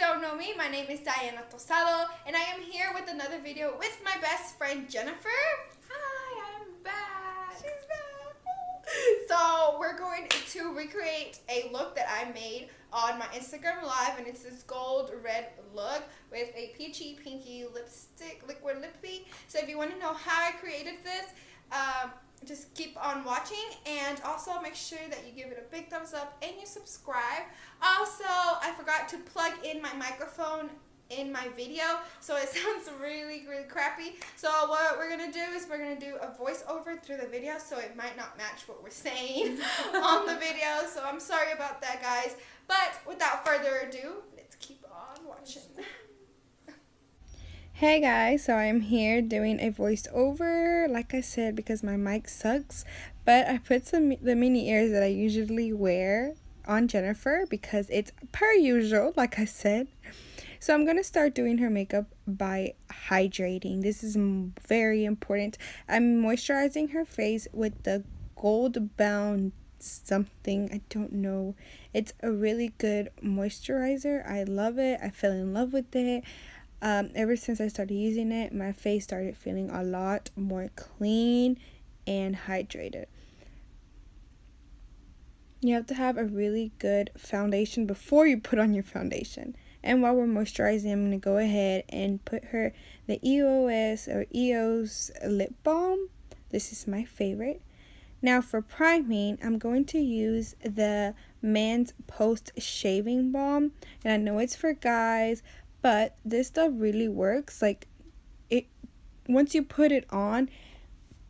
don't know me, my name is Diana Tosado, and I am here with another video with my best friend Jennifer. Hi, I'm back. She's back. So we're going to recreate a look that I made on my Instagram live, and it's this gold red look with a peachy pinky lipstick, liquid lippy. So if you want to know how I created this, just keep on watching, and also make sure that you give it a big thumbs up and you subscribe. Also, I forgot to plug in my microphone in my video, so it sounds really crappy. So what we're gonna do is we're gonna do a voiceover through the video, so it might not match what we're saying on the video, so I'm sorry about that, guys. But without further ado, let's keep on watching. Hey guys, so I'm here doing a voiceover, like I said, because my mic sucks, but I put the mini ears that I usually wear on Jennifer because it's per usual, like I said. So I'm going to start doing her makeup by hydrating. This is very important. I'm moisturizing her face with the Gold Bound something, I don't know. It's a really good moisturizer. I love it. I fell in love with it. Ever since I started using it, my face started feeling a lot more clean and hydrated. You have to have a really good foundation before you put on your foundation. And while we're moisturizing, I'm going to go ahead and put her the EOS lip balm. This is my favorite. Now for priming, I'm going to use the Man's Post Shaving Balm. And I know it's for guys, but this stuff really works. Like, it, once you put it on,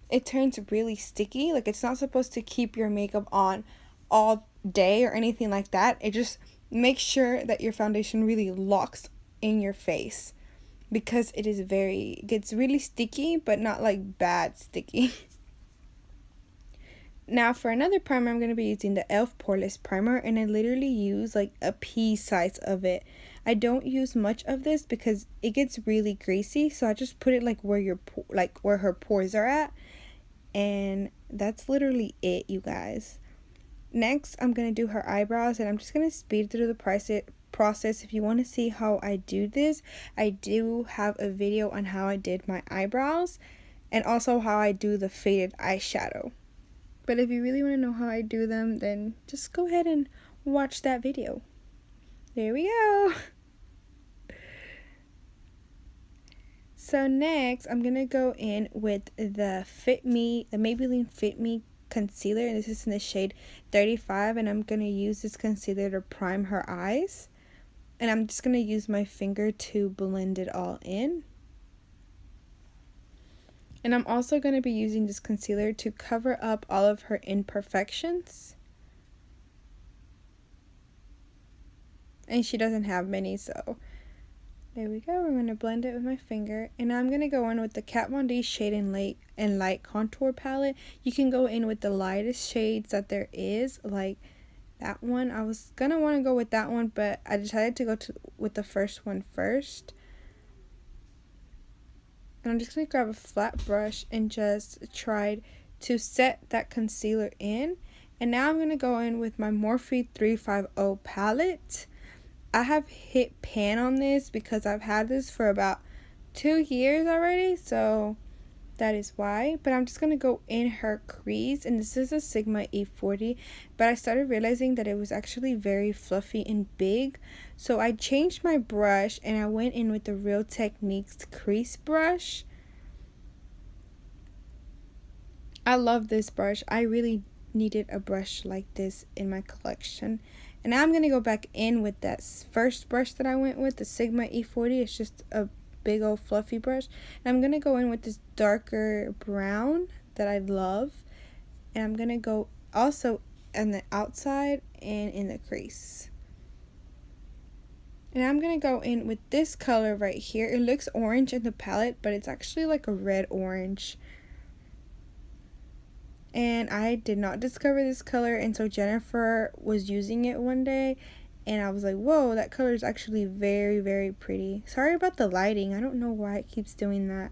it turns really sticky. Like, it's not supposed to keep your makeup on all day or anything like that. It just makes sure that your foundation really locks in your face, because it gets really sticky, but not like bad sticky. Now for another primer, I'm going to be using the e.l.f. Poreless Primer, and I literally use like a pea size of it. I don't use much of this because it gets really greasy, so I just put it like where her pores are at, and that's literally it, you guys. Next, I'm going to do her eyebrows, and I'm just going to speed through the process. If you want to see how I do this, I do have a video on how I did my eyebrows and also how I do the faded eyeshadow. But if you really want to know how I do them, then just go ahead and watch that video. There we go. So next, I'm going to go in with the Maybelline Fit Me concealer, and this is in the shade 35, and I'm going to use this concealer to prime her eyes. And I'm just going to use my finger to blend it all in. And I'm also going to be using this concealer to cover up all of her imperfections. And she doesn't have many, so there we go. We're going to blend it with my finger. And now I'm going to go in with the Kat Von D Shade and Light Contour Palette. You can go in with the lightest shades that there is, like that one. I was going to want to go with that one, but I decided to go with the first one first. And I'm just going to grab a flat brush and just try to set that concealer in. And now I'm going to go in with my Morphe 350 palette. I have hit pan on this because I've had this for about 2 years already, so that is why. But I'm just going to go in her crease, and this is a Sigma E40, but I started realizing that it was actually very fluffy and big, so I changed my brush and I went in with the Real Techniques crease brush. I love this brush. I really needed a brush like this in my collection. And now I'm going to go back in with that first brush that I went with, the Sigma E40. It's just a big old fluffy brush. And I'm going to go in with this darker brown that I love. And I'm going to go also on the outside and in the crease. And I'm going to go in with this color right here. It looks orange in the palette, but it's actually like a red orange. And I did not discover this color until Jennifer was using it one day, and I was like, whoa, that color is actually very pretty. Sorry about the lighting. I don't know why it keeps doing that.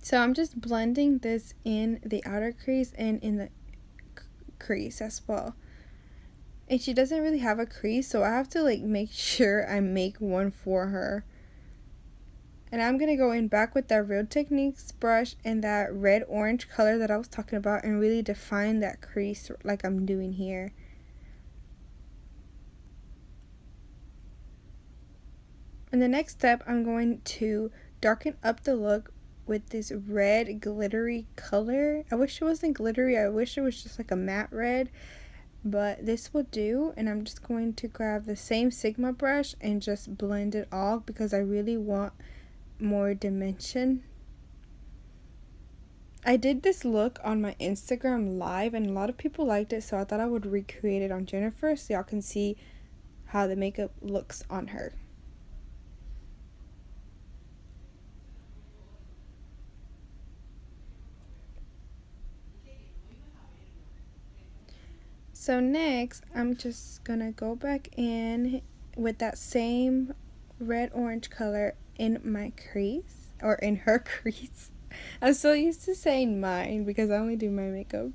So I'm just blending this in the outer crease and in the crease as well. And she doesn't really have a crease, so I have to like make sure I make one for her. And I'm going to go in back with that Real Techniques brush and that red orange color that I was talking about and really define that crease like I'm doing here. In the next step, I'm going to darken up the look with this red glittery color. I wish it wasn't glittery. I wish it was just like a matte red. But this will do. And I'm just going to grab the same Sigma brush and just blend it all because I really want more dimension. I did this look on my Instagram live and a lot of people liked it, so I thought I would recreate it on Jennifer so y'all can see how the makeup looks on her. So next, I'm just gonna go back in with that same red orange color in my crease, or in her crease. I'm so used to saying mine because I only do my makeup.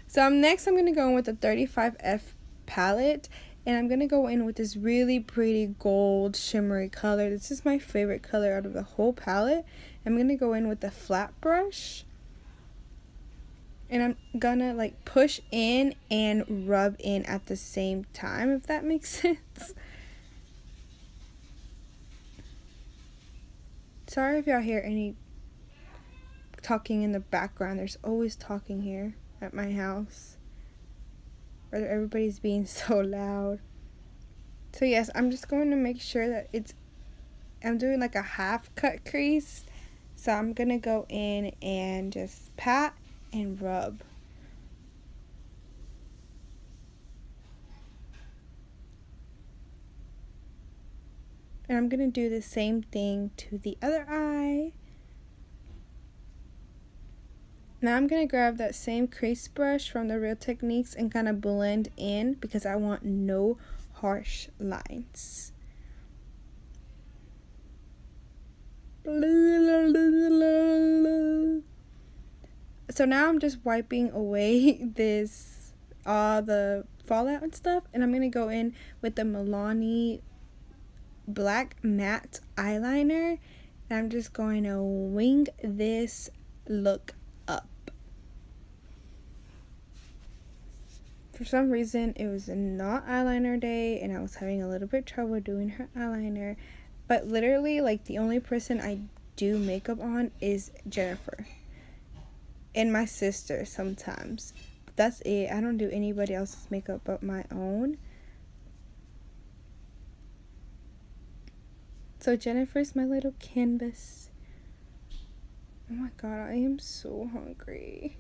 So next I'm gonna go in with the 35F palette, and I'm gonna go in with this really pretty gold shimmery color. This is my favorite color out of the whole palette. I'm gonna go in with the flat brush. And I'm gonna like push in and rub in at the same time, if that makes sense. Sorry if y'all hear any talking in the background. There's always talking here at my house. Or everybody's being so loud. So yes, I'm just going to make sure that I'm doing like a half cut crease. So I'm gonna go in and just pat and rub. And I'm gonna do the same thing to the other eye. Now I'm gonna grab that same crease brush from the Real Techniques and kind of blend in because I want no harsh lines. So now I'm just wiping away this the fallout and stuff, and I'm gonna go in with the Milani black matte eyeliner, and I'm just going to wing this look up. For some reason it was not eyeliner day and I was having a little bit trouble doing her eyeliner, but literally like the only person I do makeup on is Jennifer and my sister sometimes. But that's it. I don't do anybody else's makeup but my own. So Jennifer's my little canvas. Oh my god, I am so hungry.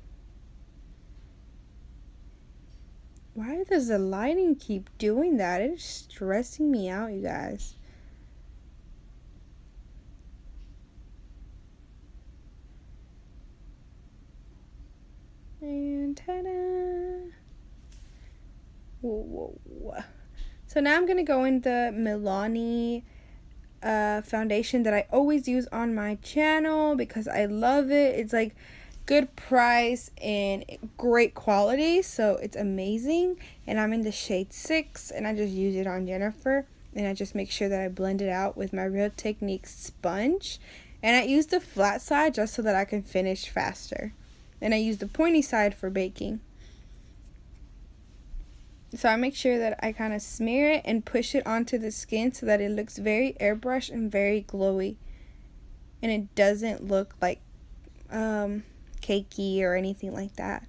Why does the lighting keep doing that? It is stressing me out, you guys. And ta-da! Whoa, whoa. So now I'm gonna go in the Milani foundation that I always use on my channel because I love it. It's like good price and great quality, so it's amazing. And I'm in the shade 6 and I just use it on Jennifer, and I just make sure that I blend it out with my Real Techniques sponge. And I use the flat side just so that I can finish faster, and I use the pointy side for baking. So I make sure that I kind of smear it and push it onto the skin so that it looks very airbrush and very glowy, and it doesn't look like cakey or anything like that.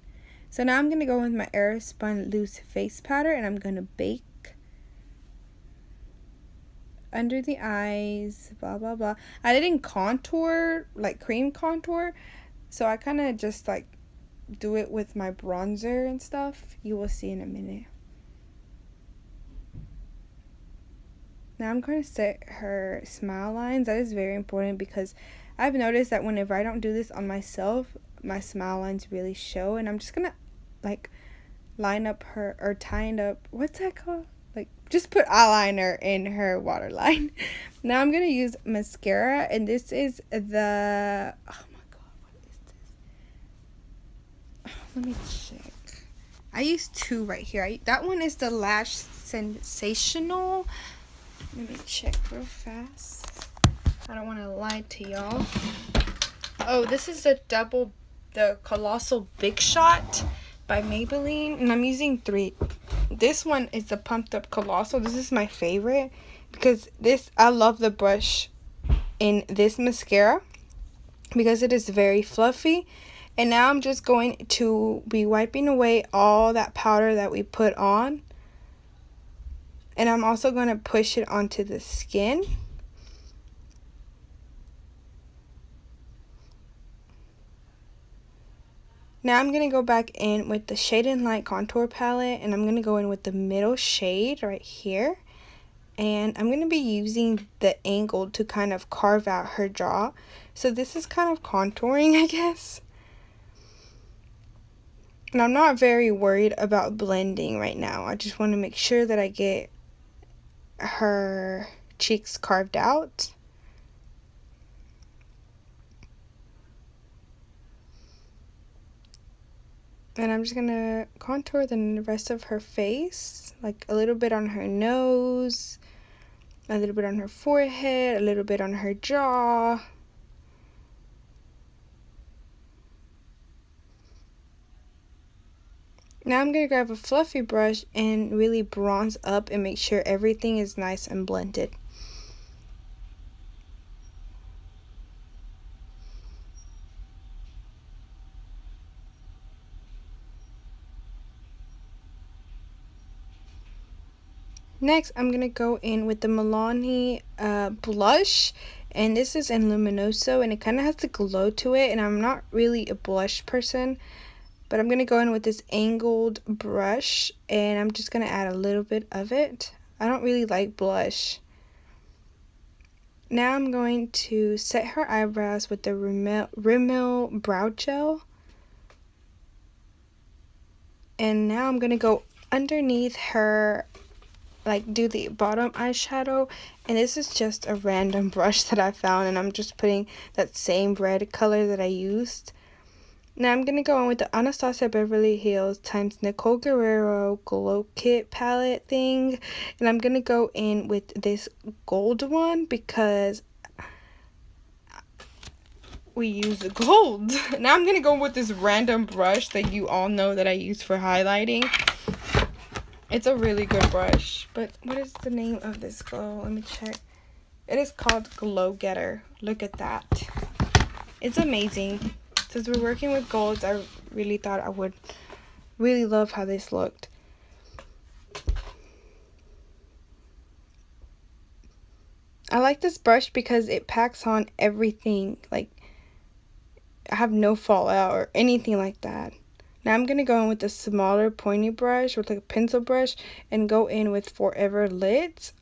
So now I'm going to go with my Airspun loose face powder, and I'm going to bake under the eyes, blah blah blah. I didn't contour, like cream contour, so I kind of just like do it with my bronzer and stuff. You will see in a minute. Now I'm going to set her smile lines. That is very important because I've noticed that whenever I don't do this on myself, my smile lines really show. And I'm just going to like line up her, or tie up, what's that called? Like just put eyeliner in her waterline. Now I'm going to use mascara, and this is the, oh my god, what is this? Oh, let me check. I use two right here. That one is the Lash Sensational. Let me check real fast. I don't want to lie to y'all. Oh, this is the Colossal Big Shot by Maybelline, and I'm using 3. This one is the Pumped Up Colossal. This is my favorite because I love the brush in this mascara because it is very fluffy. And now I'm just going to be wiping away all that powder that we put on. And I'm also going to push it onto the skin. Now I'm going to go back in with the Shade and Light contour palette, and I'm going to go in with the middle shade right here. And I'm going to be using the angle to kind of carve out her jaw. So this is kind of contouring, I guess. And I'm not very worried about blending right now. I just want to make sure that I get her cheeks carved out. And I'm just going to contour the rest of her face. Like a little bit on her nose, a little bit on her forehead, a little bit on her jaw. Now I'm going to grab a fluffy brush and really bronze up and make sure everything is nice and blended. Next, I'm going to go in with the Milani blush, and this is in Luminoso, and it kind of has the glow to it, and I'm not really a blush person. But I'm going to go in with this angled brush, and I'm just going to add a little bit of it. I don't really like blush. Now I'm going to set her eyebrows with the Rimmel Brow Gel. And now I'm going to go underneath her, like do the bottom eyeshadow. And this is just a random brush that I found, and I'm just putting that same red color that I used. Now I'm going to go in with the Anastasia Beverly Hills times Nicole Guerrero Glow Kit palette thing. And I'm going to go in with this gold one because we use gold. Now I'm going to go with this random brush that you all know that I use for highlighting. It's a really good brush. But what is the name of this glow? Let me check. It is called Glow Getter. Look at that. It's amazing. Since we're working with golds, I really thought I would really love how this looked. I like this brush because it packs on everything. Like, I have no fallout or anything like that. Now I'm going to go in with a smaller pointy brush with like a pencil brush and go in with Forever Lit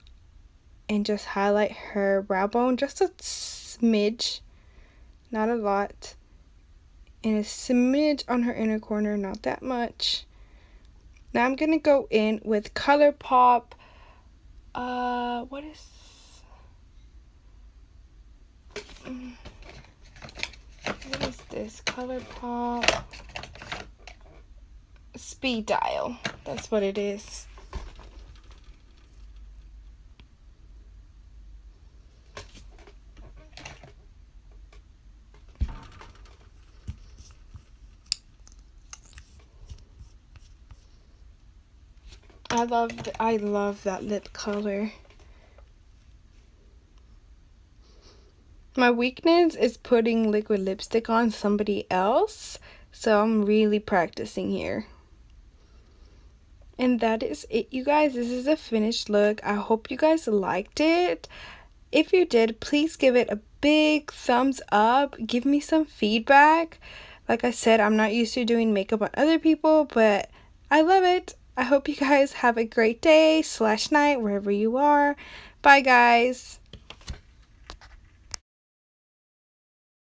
and just highlight her brow bone just a smidge, not a lot. And a smidge on her inner corner, not that much. Now I'm going to go in with ColourPop. What is this? ColourPop Speed Dial. That's what it is. I love that lip color. My weakness is putting liquid lipstick on somebody else, so I'm really practicing here. And that is it, you guys. This is a finished look. I hope you guys liked it. If you did, please give it a big thumbs up. Give me some feedback. Like I said, I'm not used to doing makeup on other people, but I love it. I hope you guys have a great day / night wherever you are. Bye, guys.